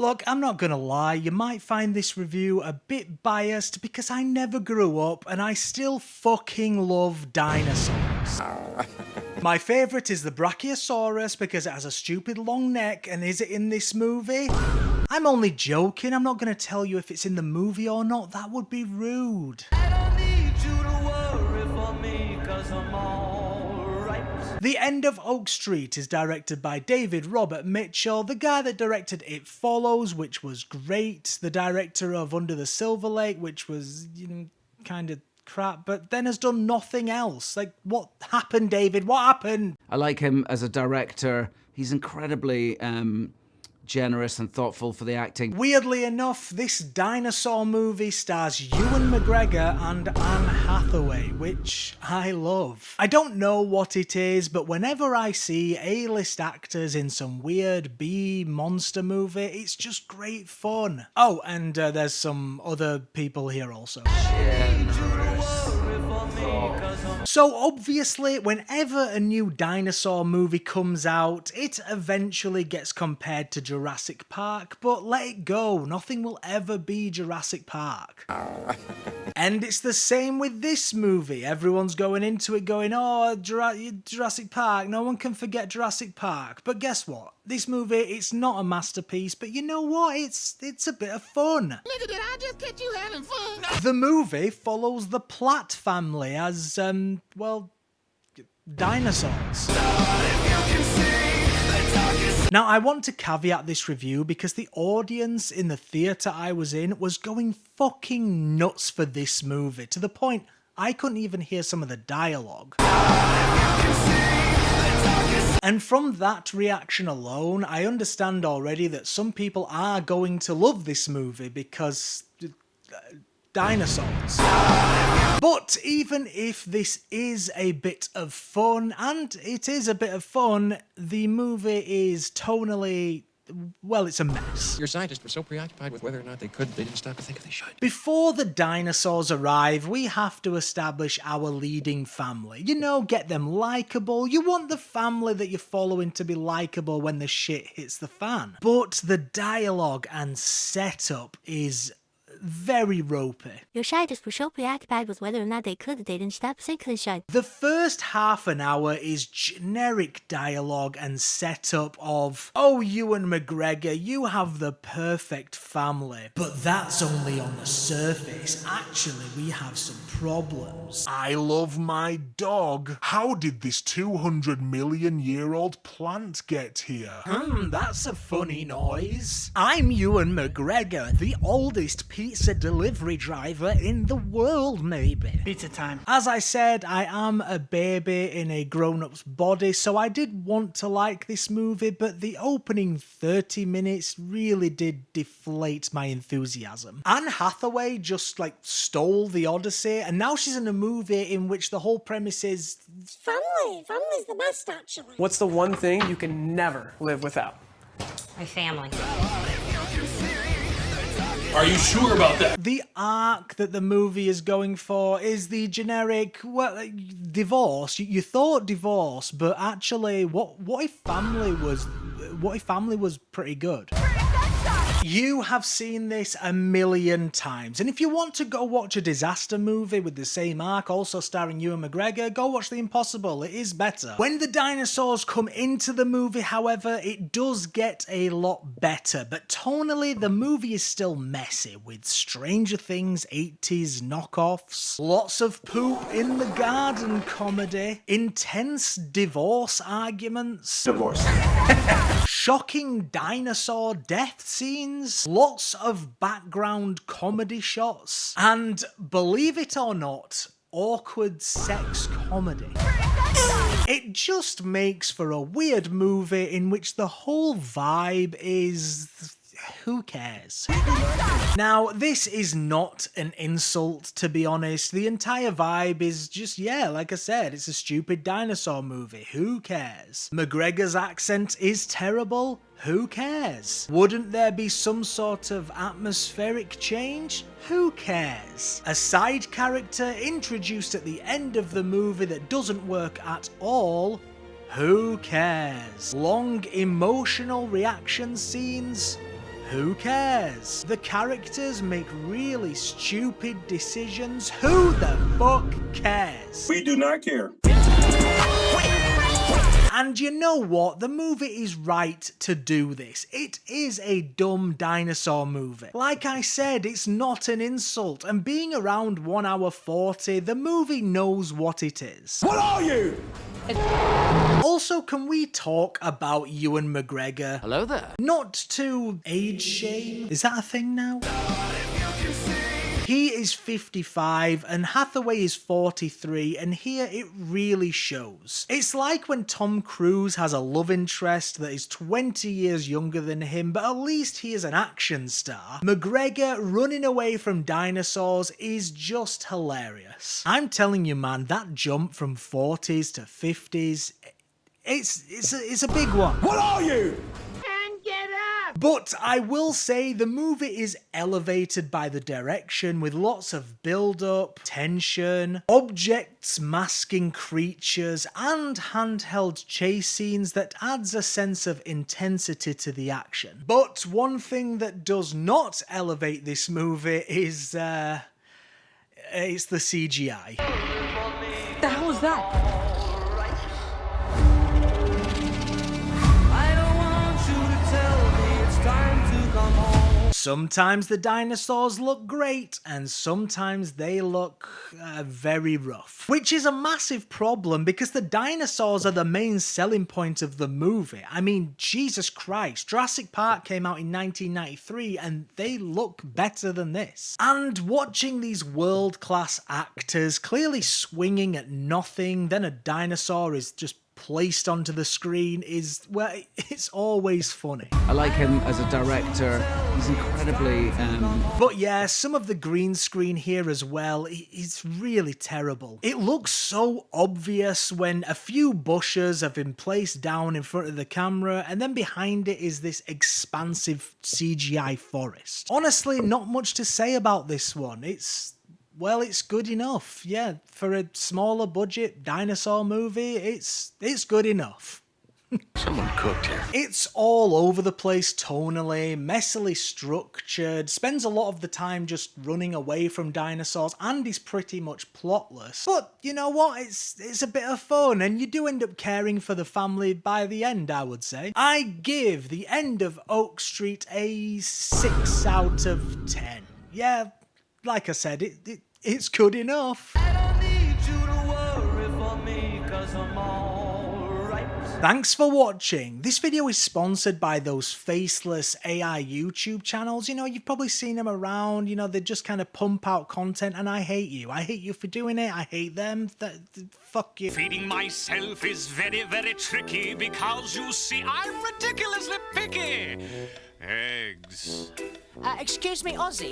Look, I'm not gonna lie, you might find this review a bit biased because I never grew up and I still fucking love dinosaurs. My favourite is the Brachiosaurus because it has a stupid long neck, and is it in this movie? I'm only joking, I'm not gonna tell you if it's in the movie or not, that would be rude. I don't need you to worry for me, 'cause I'm alright. The End of Oak Street is directed by David Robert Mitchell, the guy that directed It Follows, which was great, the director of Under the Silver Lake, which was, kind of crap, but then has done nothing else. Like, what happened, David? What happened? I like him as a director. He's incredibly generous and thoughtful for the acting. Weirdly enough, this dinosaur movie stars Ewan McGregor and Anne Hathaway, which I love. I don't know what it is, but whenever I see A-list actors in some weird B monster movie, it's just great fun. Oh, and there's some other people here also. So obviously, whenever a new dinosaur movie comes out, it eventually gets compared to Jurassic Park, but let it go, nothing will ever be Jurassic Park. And it's the same with this movie. Everyone's going into it going, oh, Jurassic Park, no one can forget Jurassic Park. But guess what? This movie, it's not a masterpiece, but you know what? It's a bit of fun. Nigga, did I just catch you having fun? The movie follows the Platt family as, dinosaurs. Now, I want to caveat this review because the audience in the theatre I was in was going fucking nuts for this movie, to the point I couldn't even hear some of the dialogue. And from that reaction alone, I understand already that some people are going to love this movie because dinosaurs. But even if this is a bit of fun, and it is a bit of fun, the movie is tonally, well, it's a mess. Your scientists were so preoccupied with whether or not they could, they didn't stop to think if they should. Before the dinosaurs arrive, we have to establish our leading family. You know, get them likeable. You want the family that you're following to be likeable when the shit hits the fan. But the dialogue and setup is very ropey. Your scientists were so preoccupied with whether or not they could that they didn't stop to think they should. The first half an hour is generic dialogue and setup of, oh, Ewan McGregor, you have the perfect family. But that's only on the surface. Actually, we have some problems. I love my dog. How did this 200 million year old plant get here? That's a funny noise. I'm Ewan McGregor, the oldest pizza delivery driver in the world, maybe. Pizza time. As I said, I am a baby in a grown-up's body, so I did want to like this movie, but the opening 30 minutes really did deflate my enthusiasm. Anne Hathaway just, stole the Odyssey, and now she's in a movie in which the whole premise is Family. Family's the best, actually. What's the one thing you can never live without? My family. Are you sure about that? the arc that the movie is going for is the generic, well, divorce. You thought divorce, but actually, what if family was pretty good? You have seen this a million times, and if you want to go watch a disaster movie with the same arc, also starring Ewan McGregor, go watch The Impossible, it is better. When the dinosaurs come into the movie, however, it does get a lot better, but tonally, the movie is still messy, with Stranger Things 80s knockoffs, lots of poop in the garden comedy, intense divorce arguments, shocking dinosaur death scenes, lots of background comedy shots, and, believe it or not, awkward sex comedy. It just makes for a weird movie in which the whole vibe is... who cares? Now, this is not an insult, to be honest. The entire vibe is just, yeah, like I said, it's a stupid dinosaur movie. Who cares? McGregor's accent is terrible. Who cares? Wouldn't there be some sort of atmospheric change? Who cares? A side character introduced at the end of the movie that doesn't work at all? Who cares? Long emotional reaction scenes? Who cares? The characters make really stupid decisions. Who the fuck cares? We do not care. And you know what? The movie is right to do this. It is a dumb dinosaur movie. Like I said, it's not an insult, and being around 1 hour 40, the movie knows what it is. What are you? Also, can we talk about Ewan McGregor? Hello there. Not to age shame. Is that a thing now? He is 55 and Hathaway is 43, and here it really shows. It's like when Tom Cruise has a love interest that is 20 years younger than him, but at least he is an action star. McGregor running away from dinosaurs is just hilarious. I'm telling you, man, that jump from 40s to 50s, it's a big one. What are you? But I will say the movie is elevated by the direction, with lots of build-up, tension, objects masking creatures, and handheld chase scenes that adds a sense of intensity to the action. But one thing that does not elevate this movie is, it's the CGI. What the hell is that? Sometimes the dinosaurs look great, and sometimes they look very rough. Which is a massive problem, because the dinosaurs are the main selling point of the movie. I mean, Jesus Christ, Jurassic Park came out in 1993, and they look better than this. And watching these world-class actors clearly swinging at nothing, then a dinosaur is just placed onto the screen is, well, it's always funny. I like him as a director. He's incredibly... But yeah, some of the green screen here as well, it's really terrible. It looks so obvious when a few bushes have been placed down in front of the camera, and then behind it is this expansive CGI forest. Honestly, not much to say about this one. Well, it's good enough. Yeah, for a smaller budget dinosaur movie, it's good enough. Someone cooked here. It's all over the place tonally, messily structured, spends a lot of the time just running away from dinosaurs, and is pretty much plotless. But you know what? It's a bit of fun, and you do end up caring for the family by the end, I would say. I give The End of Oak Street a 6 out of 10. Yeah, like I said, it's good enough. Thanks for watching. This video is sponsored by those faceless AI YouTube channels. You know, you've probably seen them around. You know, they just kind of pump out content, and I hate you. I hate you for doing it. I hate them. Fuck you. Feeding myself is very, very tricky because, you see, I'm ridiculously picky. Eggs. Excuse me, Ozzy.